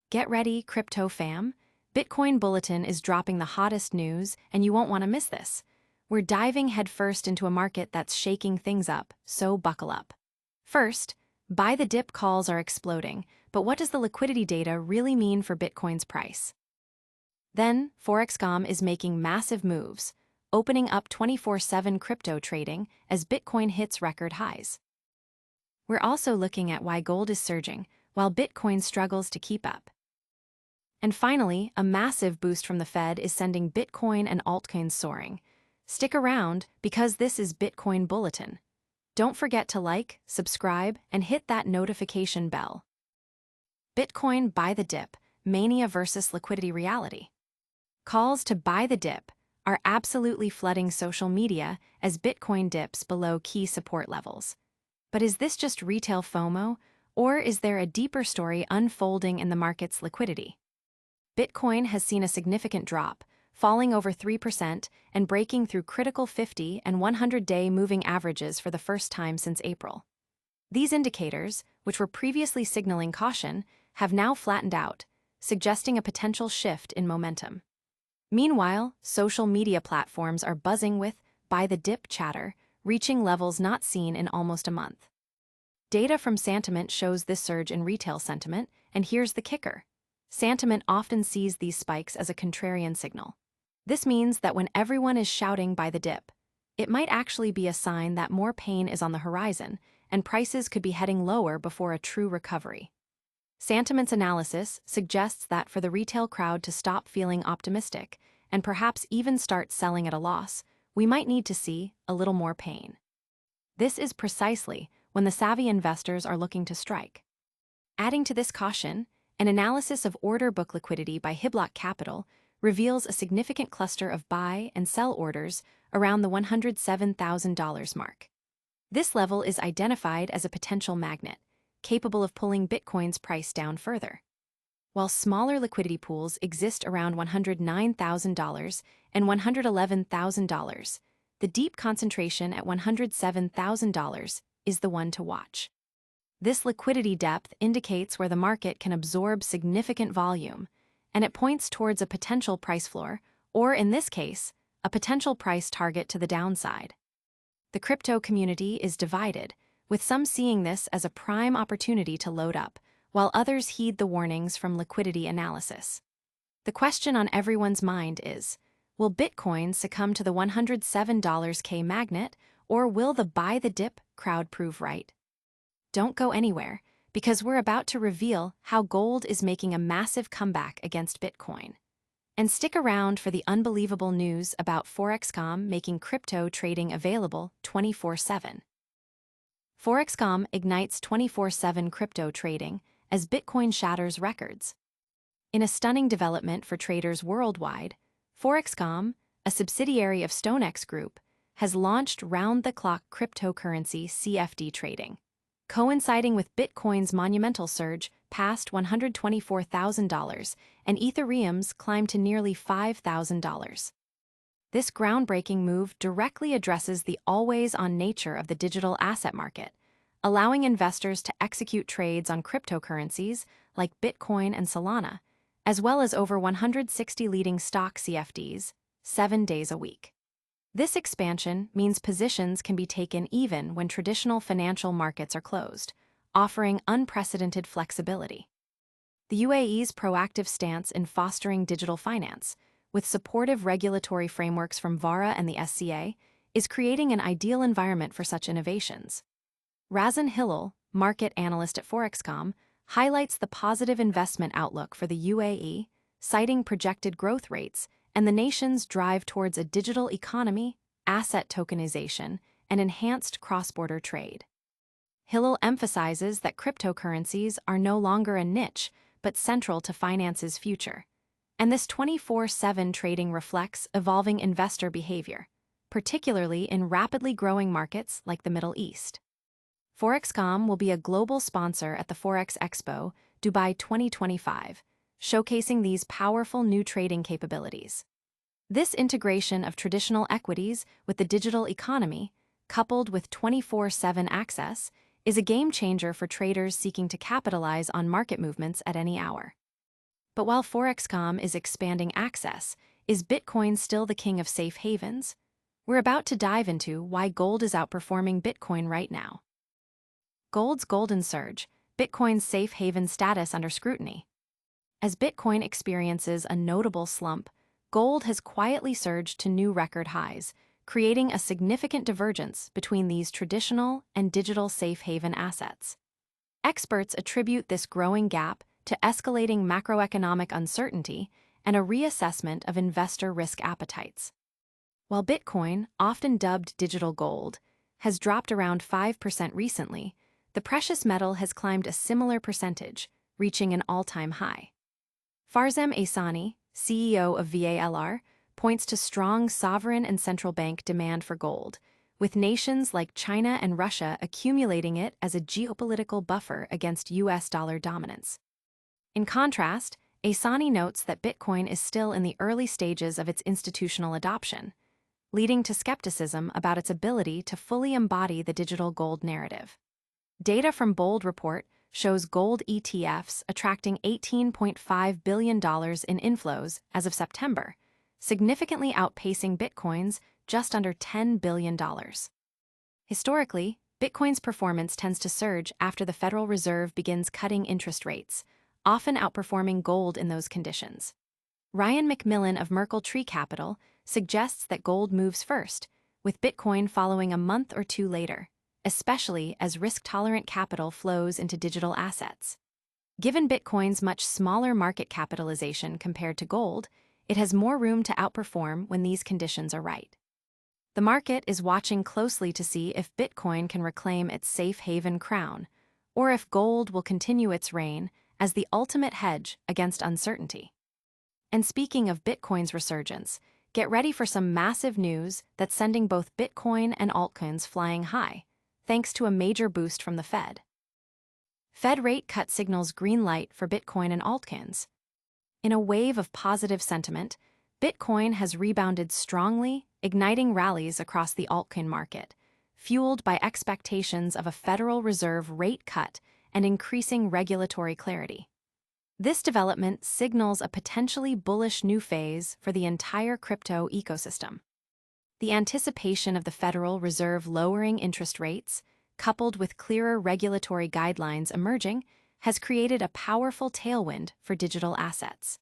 Get ready, crypto fam. Bitcoin Bulletin is dropping the hottest news, and you won't want to miss this. We're diving headfirst into a market that's shaking things up, so buckle up. First, buy the dip calls are exploding, but what does the liquidity data really mean for Bitcoin's price? Then, Forex.com is making massive moves, opening up 24/7 crypto trading as Bitcoin hits record highs. We're also looking at why gold is surging, while Bitcoin struggles to keep up. And finally, a massive boost from the Fed is sending Bitcoin and altcoins soaring. Stick around because this is Bitcoin Bulletin. Don't forget to like, subscribe, and hit that notification bell. Bitcoin buy the dip, mania versus liquidity reality. Calls to buy the dip are absolutely flooding social media as Bitcoin dips below key support levels. But is this just retail FOMO, or is there a deeper story unfolding in the market's liquidity? Bitcoin has seen a significant drop, falling over 3% and breaking through critical 50 and 100-day moving averages for the first time since April. These indicators, which were previously signaling caution, have now flattened out, suggesting a potential shift in momentum. Meanwhile, social media platforms are buzzing with buy the dip chatter, reaching levels not seen in almost a month. Data from Sentiment shows this surge in retail sentiment, and here's the kicker. Sentiment often sees these spikes as a contrarian signal. This means that when everyone is shouting buy the dip, it might actually be a sign that more pain is on the horizon and prices could be heading lower before a true recovery. Sentiment's analysis suggests that for the retail crowd to stop feeling optimistic and perhaps even start selling at a loss, we might need to see a little more pain. This is precisely when the savvy investors are looking to strike. Adding to this caution, an analysis of order book liquidity by Hiblock Capital reveals a significant cluster of buy and sell orders around the $107,000 mark. This level is identified as a potential magnet, capable of pulling Bitcoin's price down further. While smaller liquidity pools exist around $109,000 and $111,000, the deep concentration at $107,000 is the one to watch. This liquidity depth indicates where the market can absorb significant volume, and it points towards a potential price floor, or in this case, a potential price target to the downside. The crypto community is divided, with some seeing this as a prime opportunity to load up, while others heed the warnings from liquidity analysis. The question on everyone's mind is, will Bitcoin succumb to the $107K magnet, or will the buy the dip crowd prove right? Don't go anywhere, because we're about to reveal how gold is making a massive comeback against Bitcoin. And stick around for the unbelievable news about Forex.com making crypto trading available 24/7. Forex.com ignites 24/7 crypto trading as Bitcoin shatters records. In a stunning development for traders worldwide, Forex.com, a subsidiary of StoneX Group, has launched round-the-clock cryptocurrency CFD trading. Coinciding with Bitcoin's monumental surge past $124,000 and Ethereum's climb to nearly $5,000. This groundbreaking move directly addresses the always-on nature of the digital asset market, allowing investors to execute trades on cryptocurrencies like Bitcoin and Solana, as well as over 160 leading stock CFDs, 7 days a week. This expansion means positions can be taken even when traditional financial markets are closed, offering unprecedented flexibility. The UAE's proactive stance in fostering digital finance, with supportive regulatory frameworks from VARA and the SCA, is creating an ideal environment for such innovations. Razan Hillel, market analyst at Forex.com, highlights the positive investment outlook for the UAE, citing projected growth rates and the nation's drive towards a digital economy, asset tokenization, and enhanced cross-border trade. Hillel emphasizes that cryptocurrencies are no longer a niche, but central to finance's future. And this 24/7 trading reflects evolving investor behavior, particularly in rapidly growing markets like the Middle East. Forex.com will be a global sponsor at the Forex Expo, Dubai 2025, showcasing these powerful new trading capabilities. This integration of traditional equities with the digital economy, coupled with 24/7 access, is a game changer for traders seeking to capitalize on market movements at any hour. But while Forex.com is expanding access, is Bitcoin still the king of safe havens? We're about to dive into why gold is outperforming Bitcoin right now. Gold's golden surge, Bitcoin's safe haven status under scrutiny. As Bitcoin experiences a notable slump, gold has quietly surged to new record highs, creating a significant divergence between these traditional and digital safe haven assets. Experts attribute this growing gap to escalating macroeconomic uncertainty and a reassessment of investor risk appetites. While Bitcoin, often dubbed digital gold, has dropped around 5% recently, the precious metal has climbed a similar percentage, reaching an all-time high. Farzam Asani, CEO of VALR, points to strong sovereign and central bank demand for gold, with nations like China and Russia accumulating it as a geopolitical buffer against US dollar dominance. In contrast, Asani notes that Bitcoin is still in the early stages of its institutional adoption, leading to skepticism about its ability to fully embody the digital gold narrative. Data from Bold Report shows gold ETFs attracting $18.5 billion in inflows as of September, significantly outpacing Bitcoin's just under $10 billion. Historically, Bitcoin's performance tends to surge after the Federal Reserve begins cutting interest rates, often outperforming gold in those conditions. Ryan McMillan of Merkle Tree Capital suggests that gold moves first, with Bitcoin following a month or two later, especially as risk-tolerant capital flows into digital assets. Given Bitcoin's much smaller market capitalization compared to gold, it has more room to outperform when these conditions are right. The market is watching closely to see if Bitcoin can reclaim its safe haven crown, or if gold will continue its reign as the ultimate hedge against uncertainty. And speaking of Bitcoin's resurgence, get ready for some massive news that's sending both Bitcoin and altcoins flying high, thanks to a major boost from the Fed. Fed rate cut signals green light for Bitcoin and altcoins. In a wave of positive sentiment, Bitcoin has rebounded strongly, igniting rallies across the altcoin market, fueled by expectations of a Federal Reserve rate cut and increasing regulatory clarity. This development signals a potentially bullish new phase for the entire crypto ecosystem. The anticipation of the Federal Reserve lowering interest rates, coupled with clearer regulatory guidelines emerging, has created a powerful tailwind for digital assets.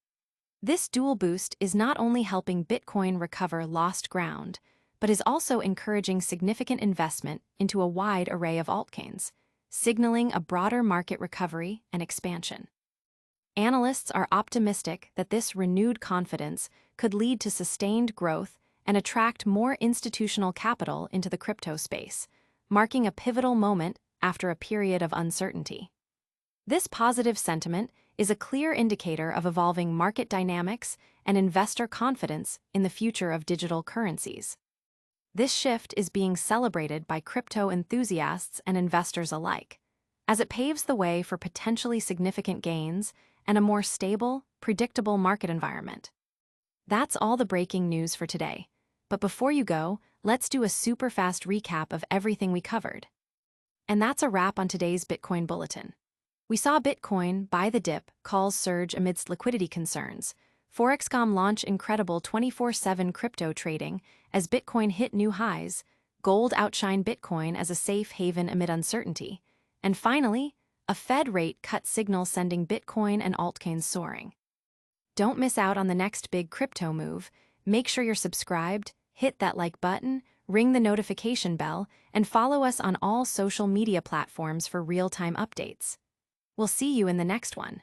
This dual boost is not only helping Bitcoin recover lost ground, but is also encouraging significant investment into a wide array of altcoins, signaling a broader market recovery and expansion. Analysts are optimistic that this renewed confidence could lead to sustained growth and attract more institutional capital into the crypto space, marking a pivotal moment after a period of uncertainty. This positive sentiment is a clear indicator of evolving market dynamics and investor confidence in the future of digital currencies. This shift is being celebrated by crypto enthusiasts and investors alike, as it paves the way for potentially significant gains and a more stable, predictable market environment. That's all the breaking news for today. But before you go, let's do a super fast recap of everything we covered. And that's a wrap on today's Bitcoin Bulletin. We saw Bitcoin buy the dip, calls surge amidst liquidity concerns. Forex.com launch incredible 24/7 crypto trading as Bitcoin hit new highs. Gold outshine Bitcoin as a safe haven amid uncertainty. And finally, a Fed rate cut signal sending Bitcoin and altcoins soaring. Don't miss out on the next big crypto move. Make sure you're subscribed, hit that like button, ring the notification bell, and follow us on all social media platforms for real-time updates. We'll see you in the next one.